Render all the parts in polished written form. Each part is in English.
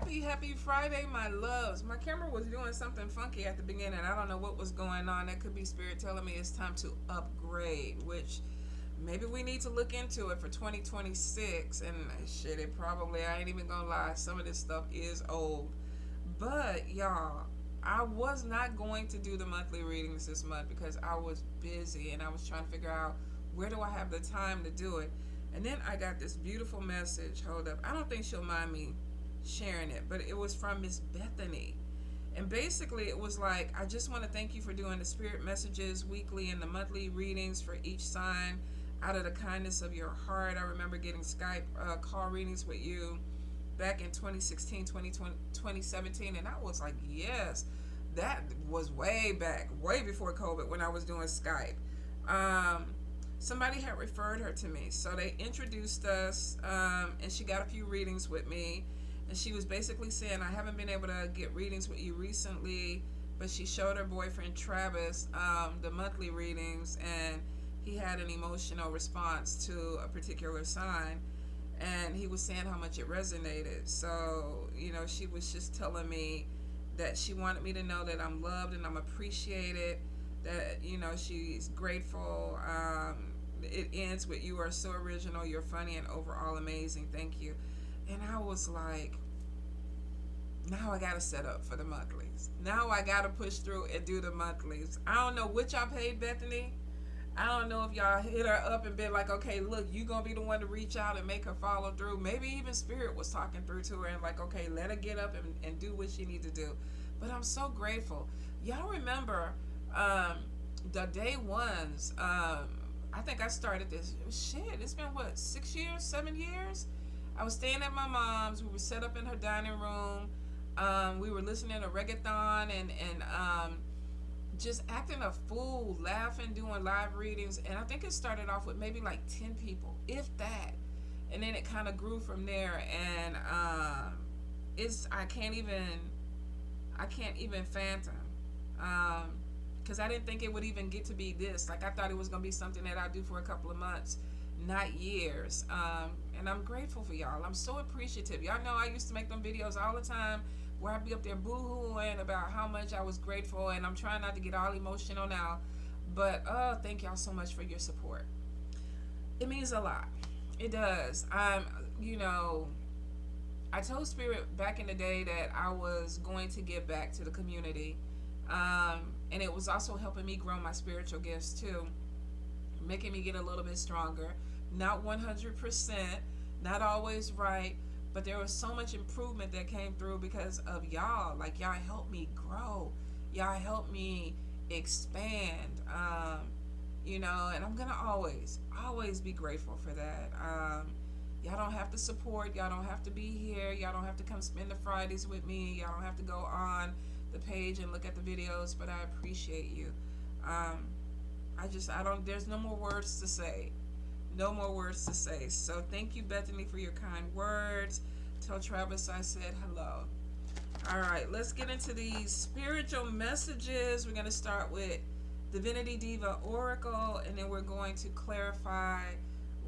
Happy Friday, my loves. My camera was doing something funky at the beginning. I don't know what was going on. That could be Spirit telling me it's time to upgrade, which maybe we need to look into it for 2026. And shit, it probably, I ain't even gonna lie, some of this stuff is old. But, y'all, I was not going to do the monthly readings this month because I was busy and I was trying to figure out where do I have the time to do it. And then I got this beautiful message. Hold up. I don't think she'll mind me sharing it, but it was from Miss Bethany. And basically it was like, I just want to thank you for doing the spirit messages weekly and the monthly readings for each sign out of the kindness of your heart. I remember getting Skype call readings with you back in 2016, 2020, 2017, and I was like, yes, that was way back, way before COVID when I was doing Skype. Somebody had referred her to me, so they introduced us, and she got a few readings with me. And she was basically saying, I haven't been able to get readings with you recently, but she showed her boyfriend Travis the monthly readings, and he had an emotional response to a particular sign, and he was saying how much it resonated. So, she was just telling me that she wanted me to know that I'm loved and I'm appreciated, that, she's grateful. It ends with, you are so original, you're funny, and overall amazing. Thank you. And I was like, now I got to set up for the monthlies. Now I got to push through and do the monthlies. I don't know what y'all paid Bethany. I don't know if y'all hit her up and been like, okay, look, you going to be the one to reach out and make her follow through. Maybe even Spirit was talking through to her and like, okay, let her get up and do what she needs to do. But I'm so grateful. Y'all remember the day ones. I think I started this. Shit, it's been what, 6 years, 7 years? I was staying at my mom's. We were set up in her dining room. We were listening to reggaeton and just acting a fool, laughing, doing live readings. And I think it started off with maybe like 10 people, if that. And then it kind of grew from there. And I can't even fathom. Because I didn't think it would even get to be this. Like, I thought it was going to be something that I'd do for a couple of months, not years. And I'm grateful for y'all. I'm so appreciative. Y'all know I used to make them videos all the time where I'd be up there boo-hooing about how much I was grateful, and I'm trying not to get all emotional now. But thank y'all so much for your support. It means a lot. It does. I told Spirit back in the day that I was going to give back to the community. And it was also helping me grow my spiritual gifts too, making me get a little bit stronger. Not 100%, not always right, but there was so much improvement that came through because of y'all. Like, y'all helped me grow. Y'all helped me expand. And I'm gonna always be grateful for that. Y'all don't have to support. Y'all don't have to be here. Y'all don't have to come spend the Fridays with me. Y'all don't have to go on the page and look at the videos, but I appreciate you. There's no more words to say. No more words to say. So thank you, Bethany, for your kind words. Tell Travis I said hello. All right, let's get into these spiritual messages. We're going to start with Divinity Diva Oracle, and then we're going to clarify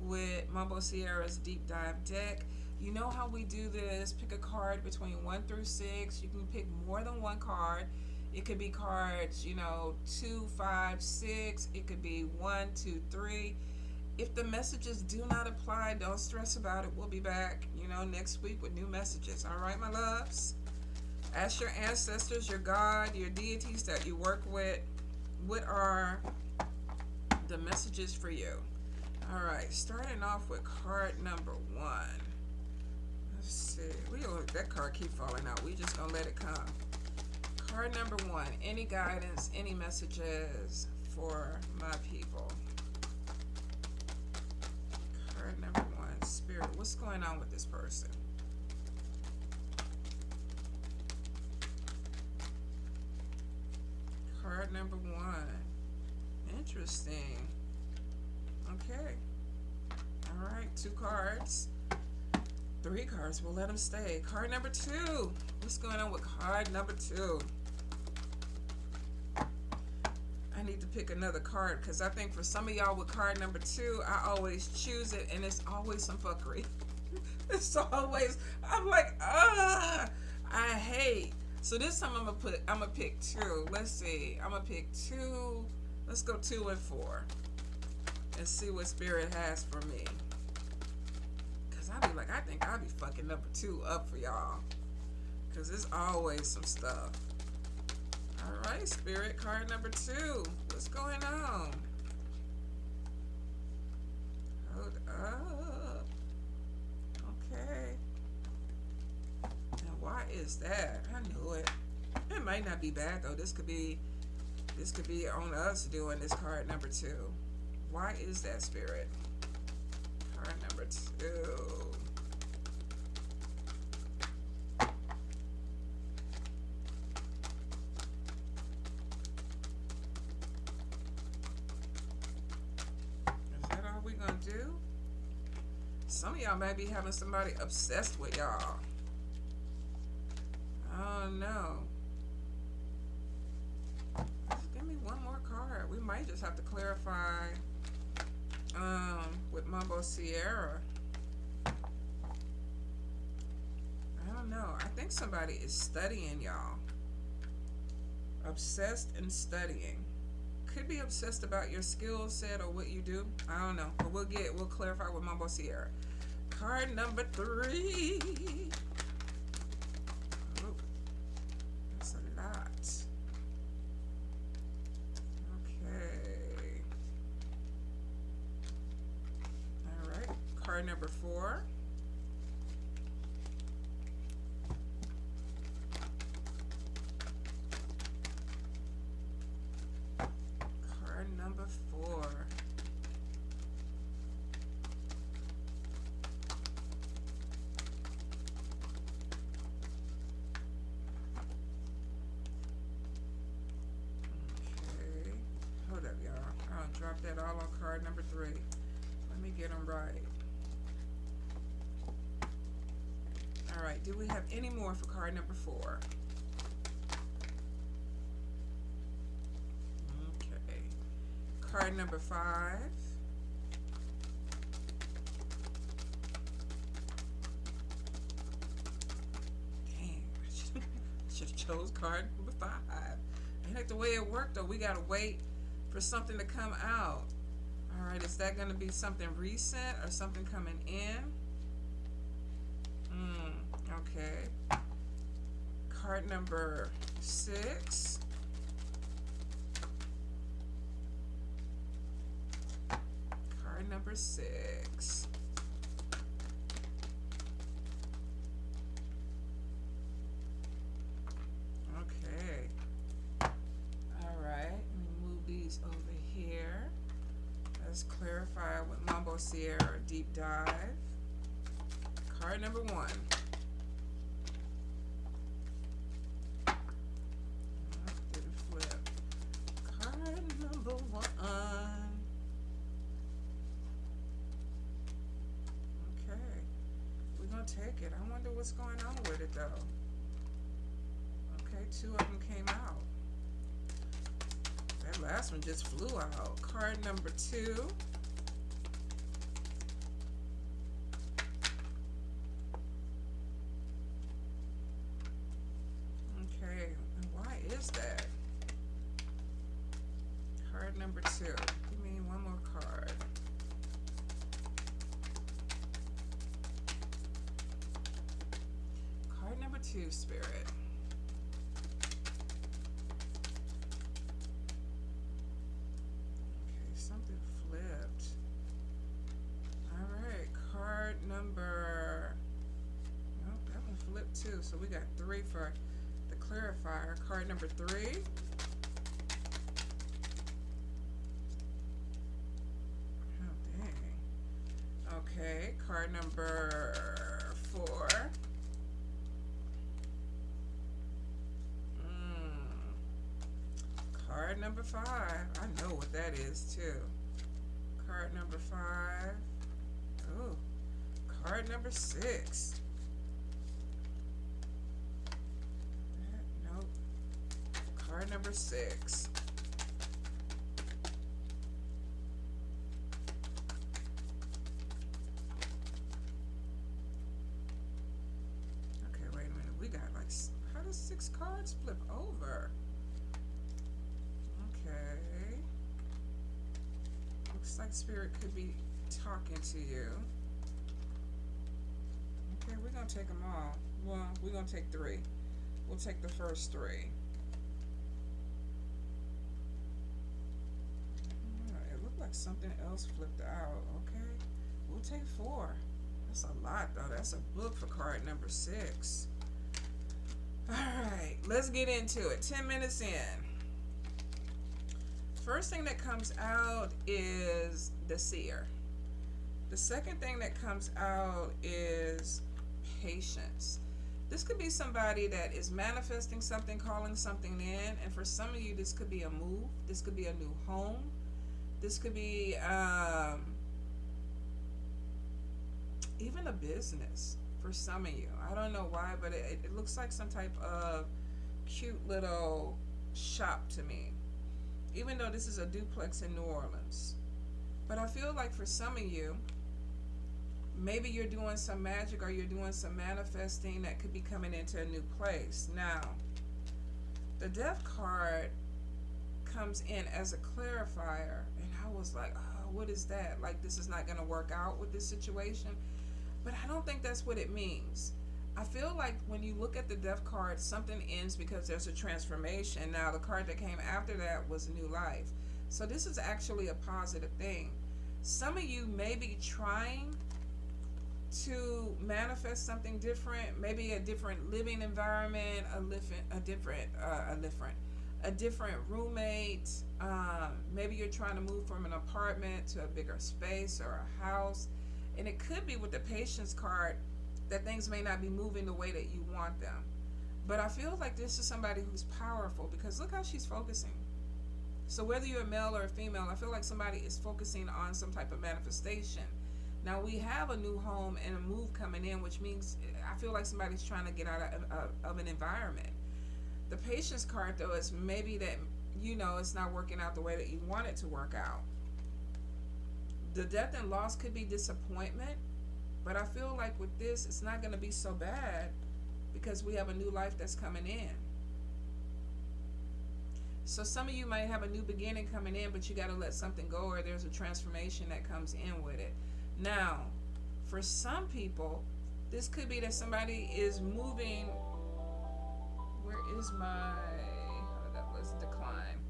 with Mambo Sierra's Deep Dive deck. You know how we do this. Pick a card between 1 through 6. You can pick more than one card. It could be cards, 2, 5, 6. It could be 1, 2, 3. If the messages do not apply, don't stress about it. We'll be back, next week with new messages. All right, my loves? Ask your ancestors, your God, your deities that you work with, what are the messages for you? All right, starting off with card number 1. Let's see. That card keep falling out. We just gonna let it come. Card number 1. Any guidance, any messages for my people? Card number 1. Spirit, what's going on with this person? Card number 1. Interesting. Okay. All right. 2 cards. 3 cards. We'll let them stay. Card number 2. What's going on with card number 2? I need to pick another card because I think for some of y'all with card number 2, I always choose it and it's always some fuckery. It's always, I'm like, hate. So this time I'm gonna pick 2. Let's see. I'm gonna pick 2. Let's go 2 and 4. And see what Spirit has for me. Cause I be like, I think I'll be fucking number 2 up for y'all. Cause there's always some stuff. Alright, Spirit, card number 2. What's going on? Hold up. Okay. Now why is that? I knew it. It might not be bad though. This could be on us doing this card number 2. Why is that, Spirit? Card number 2. Is that all we gonna do? Some of y'all might be having somebody obsessed with y'all. Oh no. Just give me one more card. We might just have to clarify with Mambo Sierra. I don't know. I think somebody is studying y'all. Obsessed and studying. Could be obsessed about your skill set or what you do. I don't know. But we'll clarify with Mambo Sierra. Card number 3. Oh, that's a lot. Okay. All right. Card number 4. Card number 4. Drop that all on card number 3. Let me get them right. All right, do we have any more for card number 4? Okay. Card number 5. Dang, I should have chose card number 5. Ain't like the way it worked though. We gotta wait for something to come out. All right, is that going to be something recent or something coming in? Okay. Card number 6. Card number 6. Okay. All right. These over here. Let's clarify with Mambo Sierra deep dive. Card number 1. Did it flip? Card number 1. Okay. We're gonna take it. I wonder what's going on with it though. Okay, 2 of them came out. That last one just flew out. Card number 2. Okay, and why is that? Card number 2. Give me one more card. Card number 2, Spirit. Something flipped. All right, card number. Nope, that one flipped too. So we got 3 for the clarifier. Card number 3. Oh dang. Okay, card number 4. Card number 5. I know what that is too. Card number 5. Oh, card number 6. Nope. Card number 6. Okay, wait a minute. We got like does 6 cards flip over? Okay. Looks like Spirit could be talking to you. Okay, we're going to take them all. Well, we're going to take 3. We'll take the first 3. It looked like something else flipped out. Okay, we'll take 4. That's a lot, though. That's a book for card number 6. Alright, let's get into it. 10 minutes in. First thing that comes out is the seer. The second thing that comes out is patience. This could be somebody that is manifesting something, calling something in, and for some of you, this could be a move. This could be a new home. This could be even a business for some of you. I don't know why, but it looks like some type of cute little shop to me, even though this is a duplex in New Orleans. But I feel like for some of you, maybe you're doing some magic or you're doing some manifesting that could be coming into a new place. Now, the Death card comes in as a clarifier, and I was like, oh, what is that? Like, this is not going to work out with this situation. But I don't think that's what it means. I feel like when you look at the Death card, something ends because there's a transformation. Now, the card that came after that was new life. So this is actually a positive thing. Some of you may be trying to manifest something different, maybe a different living environment, a different roommate. Maybe you're trying to move from an apartment to a bigger space or a house. And it could be with the Patience card that things may not be moving the way that you want them. But I feel like this is somebody who's powerful, because look how she's focusing. So whether you're a male or a female, I feel like somebody is focusing on some type of manifestation. Now, we have a new home and a move coming in, which means I feel like somebody's trying to get out of an environment. The Patience card, though, is maybe that, it's not working out the way that you want it to work out. The Death and loss could be disappointment, but I feel like with this, it's not going to be so bad because we have a new life that's coming in. So some of you might have a new beginning coming in, but you got to let something go, or there's a transformation that comes in with it. Now, for some people, this could be that somebody is moving. Where is my... Oh, that was decline.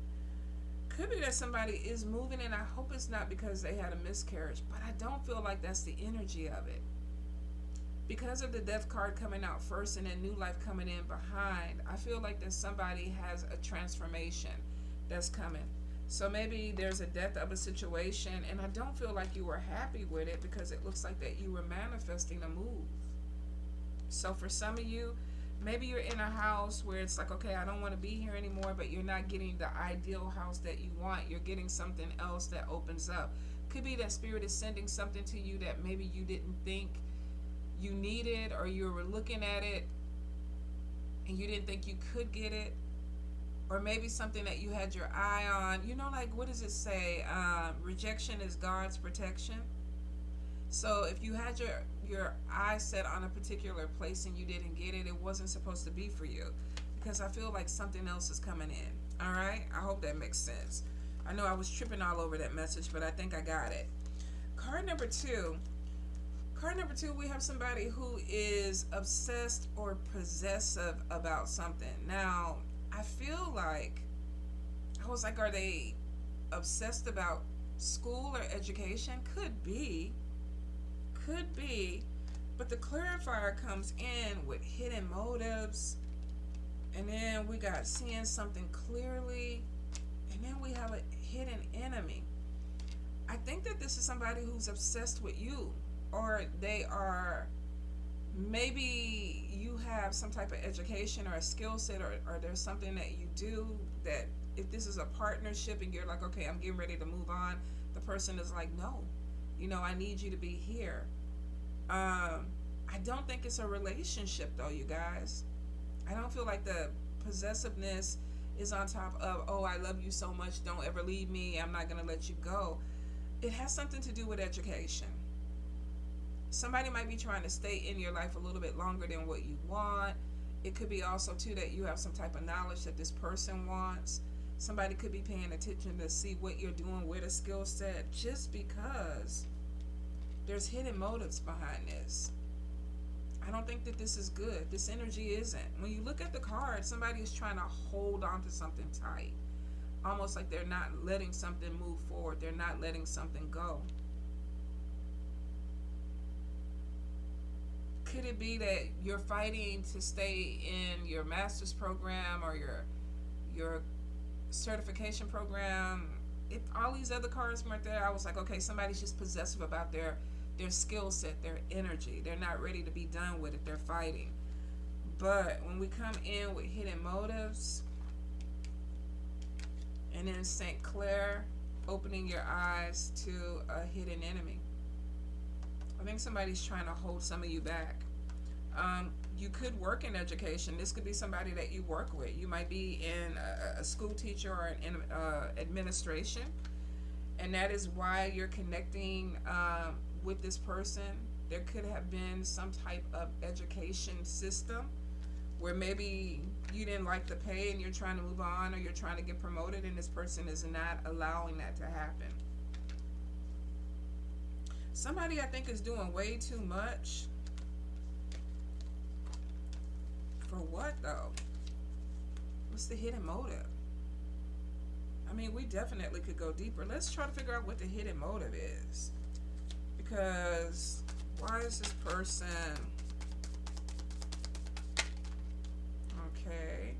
Could be that somebody is moving, and I hope it's not because they had a miscarriage, but I don't feel like that's the energy of it. Because of the Death card coming out first and then new life coming in behind, I feel like that somebody has a transformation that's coming. So maybe there's a death of a situation, and I don't feel like you were happy with it because it looks like that you were manifesting a move. So for some of you, maybe you're in a house where it's like, okay, I don't want to be here anymore, but you're not getting the ideal house that you want. You're getting something else that opens up. Could be that Spirit is sending something to you that maybe you didn't think you needed, or you were looking at it and you didn't think you could get it. Or maybe something that you had your eye on. Like, what does it say? Rejection is God's protection. So if you had your eye set on a particular place and you didn't get it, it wasn't supposed to be for you. Because I feel like something else is coming in. All right? I hope that makes sense. I know I was tripping all over that message, but I think I got it. Card number 2. Card number 2, we have somebody who is obsessed or possessive about something. Now, I feel like, I was like, are they obsessed about school or education? Could be. But the clarifier comes in with hidden motives. And then we got seeing something clearly. And then we have a hidden enemy. I think that this is somebody who's obsessed with you. Or they are, maybe you have some type of education or a skill set, or there's something that you do that if this is a partnership and you're like, okay, I'm getting ready to move on, the person is like, no, I need you to be here. I don't think it's a relationship though, you guys. I don't feel like the possessiveness is on top of, oh, I love you so much, don't ever leave me, I'm not going to let you go. It has something to do with education. Somebody might be trying to stay in your life a little bit longer than what you want. It could be also too that you have some type of knowledge that this person wants. Somebody could be paying attention to see what you're doing with a skill set, just because there's hidden motives behind this. I don't think that this is good. This energy isn't. When you look at the card, somebody is trying to hold on to something tight. Almost like they're not letting something move forward. They're not letting something go. Could it be that you're fighting to stay in your master's program or your certification program? If all these other cards weren't there, I was like, okay, somebody's just possessive about their skill set, their energy. They're not ready to be done with it. They're fighting. But when we come in with hidden motives, and then St. Clair, opening your eyes to a hidden enemy. I think somebody's trying to hold some of you back. You could work in education. This could be somebody that you work with. You might be in a school teacher or in administration, and that is why you're connecting with this person. There could have been some type of education system where maybe you didn't like the pay and you're trying to move on, or you're trying to get promoted, and this person is not allowing that to happen. Somebody, I think, is doing way too much. For what, though? What's the hidden motive? I mean, we definitely could go deeper. Let's try to figure out what the hidden motive is. Because why is this person... Okay.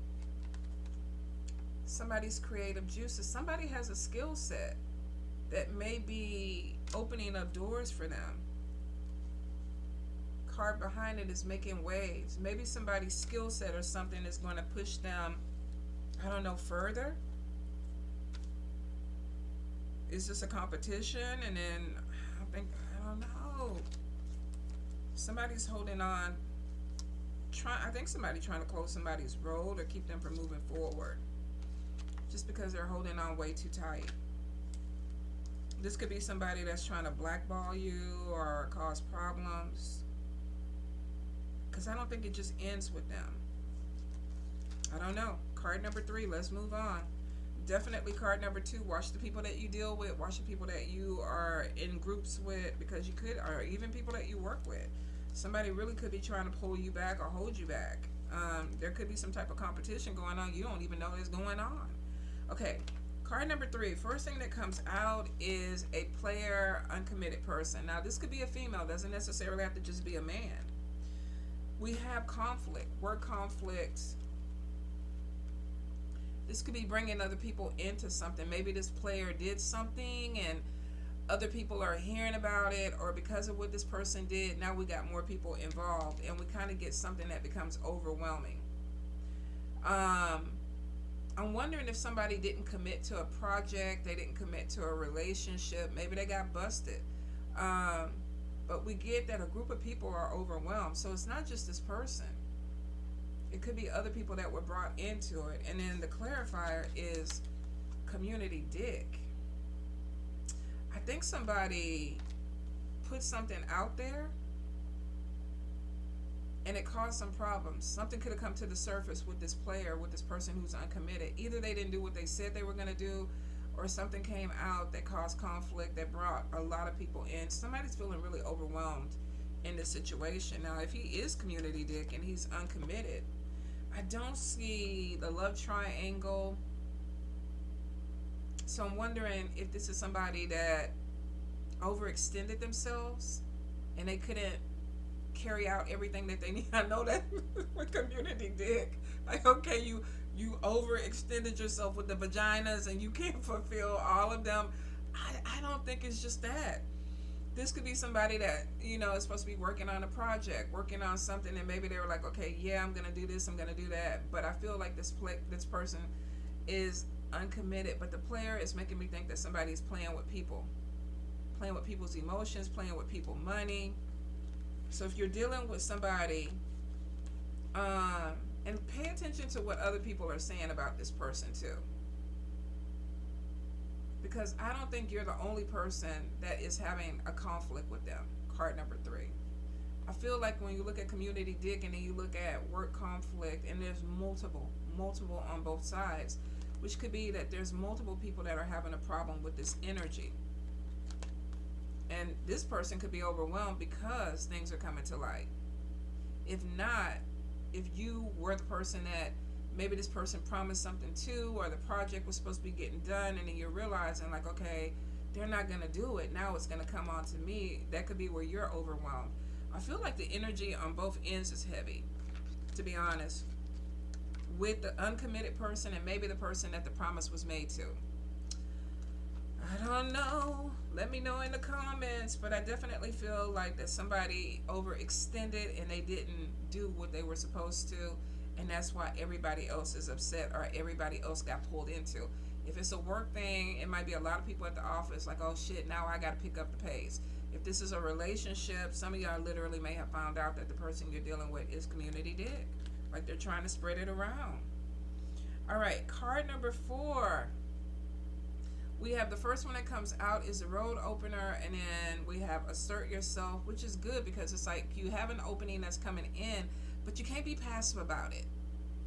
Somebody's creative juices. Somebody has a skill set that may be opening up doors for them. Card behind it is making waves. Maybe somebody's skill set or something is going to push them, I don't know, further. Is this a competition? And then I don't know. Somebody's holding on. I think somebody's trying to close somebody's road or keep them from moving forward, just because they're holding on way too tight. This could be somebody that's trying to blackball you or cause problems, because I don't think it just ends with them. I don't know. Card number 3, let's move on. Definitely card number 2, watch the people that you deal with, watch the people that you are in groups with, because you could, or even people that you work with. Somebody really could be trying to pull you back or hold you back. There could be some type of competition going on. You don't even know is going on. Okay, card number 3. First thing that comes out is a player, uncommitted person. Now, this could be a female. Doesn't necessarily have to just be a man. We have conflict, work conflicts. This could be bringing other people into something. Maybe this player did something and other people are hearing about it, or because of what this person did, now we got more people involved, and we kind of get something that becomes overwhelming. I'm wondering if somebody didn't commit to a project, they didn't commit to a relationship, maybe they got busted. But we get that a group of people are overwhelmed, so it's not just this person. It could be other people that were brought into it. And then the clarifier is community dick. I think somebody put something out there and it caused some problems. Something could have come to the surface with this player, with this person who's uncommitted. Either they didn't do what they said they were going to do, or something came out that caused conflict, that brought a lot of people in. Somebody's feeling really overwhelmed in this situation. Now, if he is community dick and he's uncommitted, I don't see the love triangle. So I'm wondering if this is somebody that overextended themselves and they couldn't carry out everything that they need. I know that with community dick, like, okay, you overextended yourself with the vaginas and you can't fulfill all of them. I don't think it's just that. This could be somebody that, you know, is supposed to be working on a project, working on something, and maybe they were like, okay, yeah, I'm going to do this, I'm going to do that. But I feel like this person is uncommitted, but the player is making me think that somebody's playing with people, playing with people's emotions, playing with people's money. So if you're dealing with somebody, and pay attention to what other people are saying about this person too, because I don't think you're the only person that is having a conflict with them. Card number 3. I feel like when you look at community dick and then you look at work conflict, and there's multiple on both sides, which could be that there's multiple people that are having a problem with this energy. And this person could be overwhelmed because things are coming to light. If not, if you were the person that maybe this person promised something to, or the project was supposed to be getting done, and then you're realizing like, okay, they're not going to do it. Now it's going to come on to me. That could be where you're overwhelmed. I feel like the energy on both ends is heavy, to be honest, with the uncommitted person and maybe the person that the promise was made to. I don't know. Let me know in the comments, but I definitely feel like that somebody overextended and they didn't do what they were supposed to, and that's why everybody else is upset or everybody else got pulled into. If it's a work thing, it might be a lot of people at the office like, oh shit, now I got to pick up the pace. If this is a relationship, some of y'all literally may have found out that the person you're dealing with is community dick. Like they're trying to spread it around. All right, card number 4. We have the first one that comes out is the road opener, and then we have assert yourself, which is good because it's like you have an opening that's coming in, but you can't be passive about it.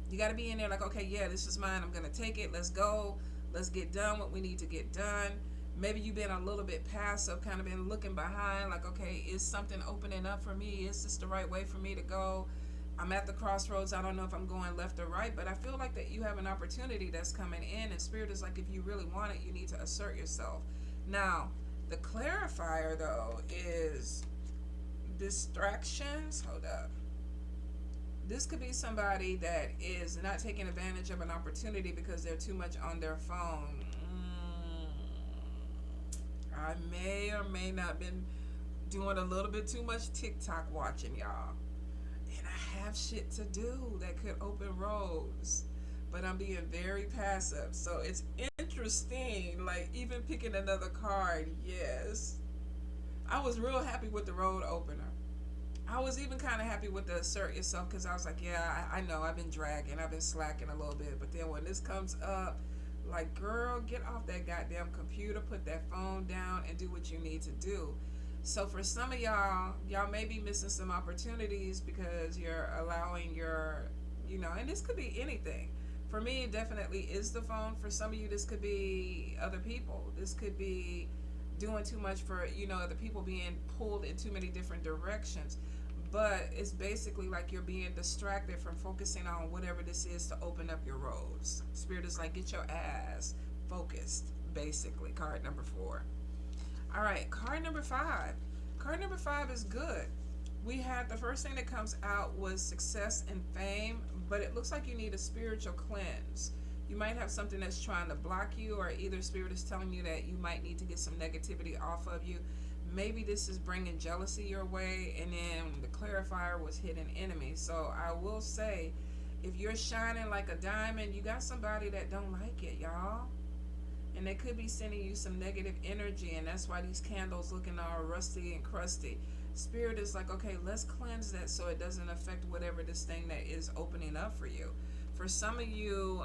You got to be in there like, okay, yeah, this is mine. I'm going to take it. Let's go. Let's get done what we need to get done. Maybe you've been a little bit passive, kind of been looking behind like, okay, is something opening up for me? Is this the right way for me to go? I'm at the crossroads. I don't know if I'm going left or right, but I feel like that you have an opportunity that's coming in, and Spirit is like, if you really want it, you need to assert yourself. Now, the clarifier, though, is distractions. Hold up. This could be somebody that is not taking advantage of an opportunity because they're too much on their phone. I may or may not been doing a little bit too much TikTok watching, y'all. And I have shit to do that could open roads, but I'm being very passive. So it's interesting, like even picking another card, yes. I was real happy with the road opener. I was even kind of happy with the assert yourself because I was like, yeah, I know I've been dragging, I've been slacking a little bit. But then when this comes up, like, girl, get off that goddamn computer, put that phone down, and do what you need to do. So for some of y'all may be missing some opportunities because you're allowing your, and this could be anything. For me, it definitely is the phone. For some of you, this could be other people. This could be doing too much for, other people, being pulled in too many different directions. But it's basically like you're being distracted from focusing on whatever this is to open up your roads. Spirit is like, get your ass focused, basically. Card number 4. All right, card number 5. Card number 5 is good. We had the first thing that comes out was success and fame, but it looks like you need a spiritual cleanse. You might have something that's trying to block you, or either Spirit is telling you that you might need to get some negativity off of you. Maybe this is bringing jealousy your way, and then the clarifier was hidden enemy. So I will say, if you're shining like a diamond, you got somebody that don't like it, y'all. And they could be sending you some negative energy, and that's why these candles looking all rusty and crusty. Spirit is like, okay, let's cleanse that so it doesn't affect whatever this thing that is opening up for you. For some of you,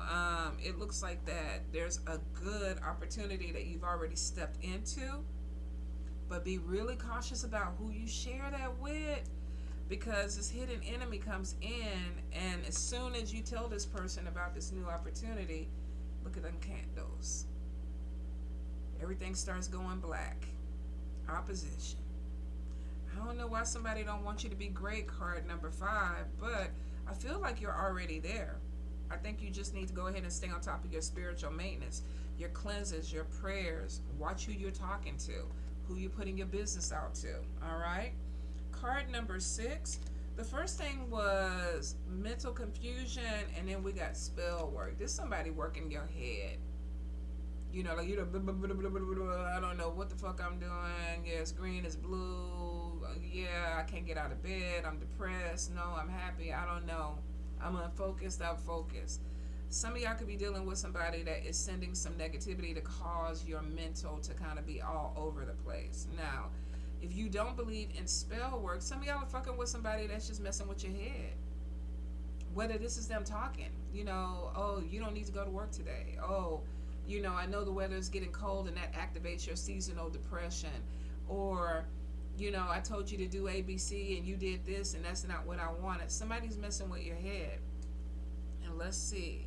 it looks like that there's a good opportunity that you've already stepped into, but be really cautious about who you share that with, because this hidden enemy comes in, and as soon as you tell this person about this new opportunity, look at them candles. Everything starts going black. Opposition. I don't know why somebody don't want you to be great, card number 5, but I feel like you're already there. I think you just need to go ahead and stay on top of your spiritual maintenance, your cleanses, your prayers. Watch who you're talking to, who you're putting your business out to. All right. Card number 6. The first thing was mental confusion, and then we got spell work. There's somebody working your head. Like I don't know what the fuck I'm doing. Yeah, it's green, it's blue. Yeah, I can't get out of bed. I'm depressed. No, I'm happy. I don't know. I'm unfocused, outfocused. Some of y'all could be dealing with somebody that is sending some negativity to cause your mental to kind of be all over the place. Now, if you don't believe in spell work, some of y'all are fucking with somebody that's just messing with your head. Whether this is them talking, oh, you don't need to go to work today. Oh, I know the weather is getting cold and that activates your seasonal depression. Or You know, I told you to do ABC and you did this and that's not what I wanted. Somebody's messing with your head. And let's see.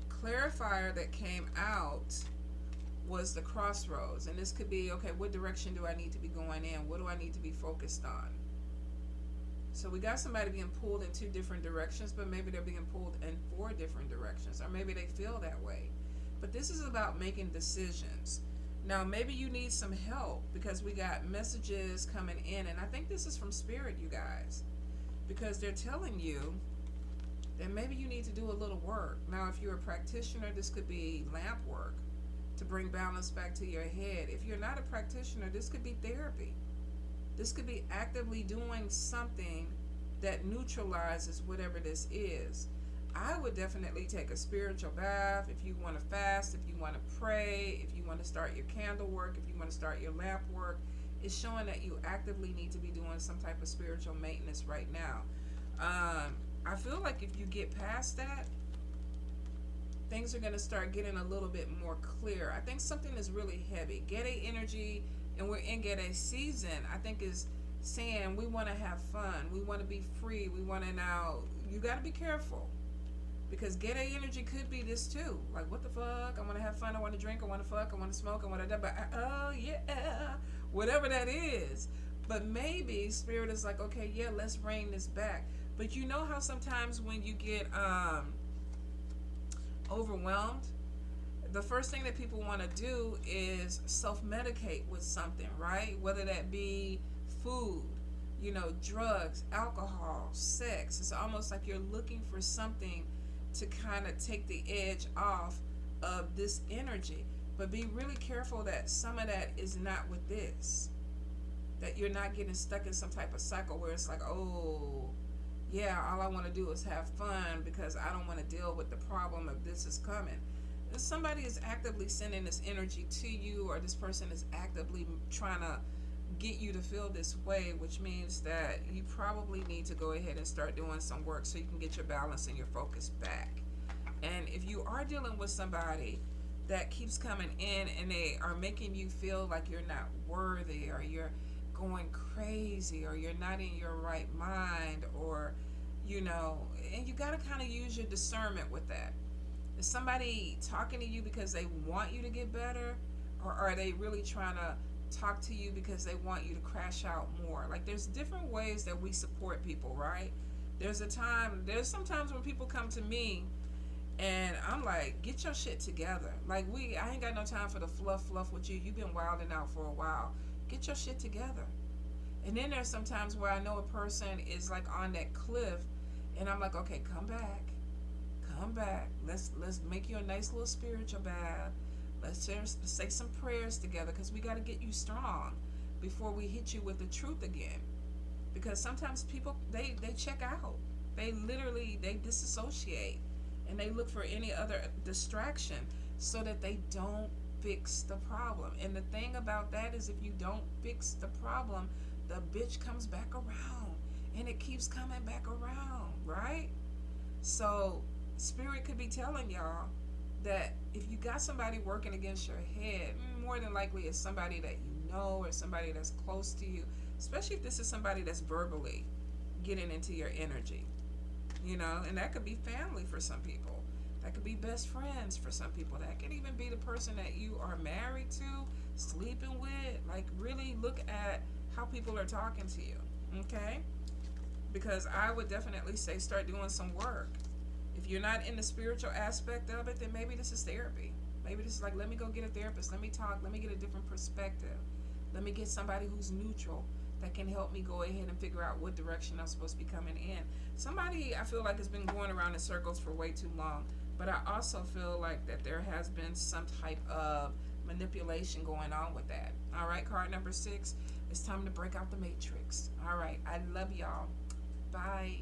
Clarifier that came out was the crossroads. And this could be, okay, what direction do I need to be going in? What do I need to be focused on? So we got somebody being pulled in 2 different directions, but maybe they're being pulled in 4 different directions, or maybe they feel that way. But this is about making decisions. Now, maybe you need some help because we got messages coming in, and I think this is from Spirit, you guys, because they're telling you that maybe you need to do a little work. Now, if you're a practitioner, this could be lamp work to bring balance back to your head. If you're not a practitioner, this could be therapy. This could be actively doing something that neutralizes whatever this is. I would definitely take a spiritual bath if you want to fast, if you want to pray, if you want to start your candle work, if you want to start your lamp work. It's showing that you actively need to be doing some type of spiritual maintenance right now. I feel like if you get past that, things are going to start getting a little bit more clear. I think something is really heavy. Gede energy, and we're in Gede season, I think is saying we want to have fun. We want to be free. We want to now, you got to be careful. Because Gede energy could be this too. Like, what the fuck? I want to have fun. I want to drink. I want to fuck. I want to smoke. I want to, but oh yeah, whatever that is. But maybe Spirit is like, okay, yeah, let's rein this back. But you know how sometimes when you get overwhelmed, the first thing that people want to do is self-medicate with something, right? Whether that be food, you know, drugs, alcohol, sex. It's almost like you're looking for something to kind of take the edge off of this energy. But be really careful that some of that is not with this. That you're not getting stuck in some type of cycle where it's like, oh, yeah, all I want to do is have fun because I don't want to deal with the problem of this is coming. If somebody is actively sending this energy to you, or this person is actively trying to get you to feel this way, which means that you probably need to go ahead and start doing some work so you can get your balance and your focus back. And if you are dealing with somebody that keeps coming in and they are making you feel like you're not worthy, or you're going crazy, or you're not in your right mind, or you know, and you got to kind of use your discernment with that. Is somebody talking to you because they want you to get better, or are they really trying to talk to you because they want you to crash out more? Like, there's different ways that we support people, right? There's sometimes when people come to me and I'm like, get your shit together. Like, I ain't got no time for the fluff with you. You've been wilding out for a while. Get your shit together. And then there's sometimes where I know a person is like on that cliff and I'm like, okay, come back. Let's make you a nice little spiritual bath. Let's say some prayers together, because we got to get you strong before we hit you with the truth again. Because sometimes people, they check out. They disassociate, and they look for any other distraction so that they don't fix the problem. And the thing about that is, if you don't fix the problem, the bitch comes back around, and it keeps coming back around, right? So Spirit could be telling y'all that if you got somebody working against your head, more than likely it's somebody that you know, or somebody that's close to you, especially if this is somebody that's verbally getting into your energy, you know. And that could be family for some people, that could be best friends for some people, that could even be the person that you are married to, sleeping with. Like, really look at how people are talking to you, okay? Because I would definitely say start doing some work. If you're not in the spiritual aspect of it, then maybe this is therapy. Maybe this is like, let me go get a therapist. Let me talk. Let me get a different perspective. Let me get somebody who's neutral that can help me go ahead and figure out what direction I'm supposed to be coming in. Somebody, I feel like, has been going around in circles for way too long. But I also feel like that there has been some type of manipulation going on with that. All right, card number 6. It's time to break out the matrix. All right, I love y'all. Bye.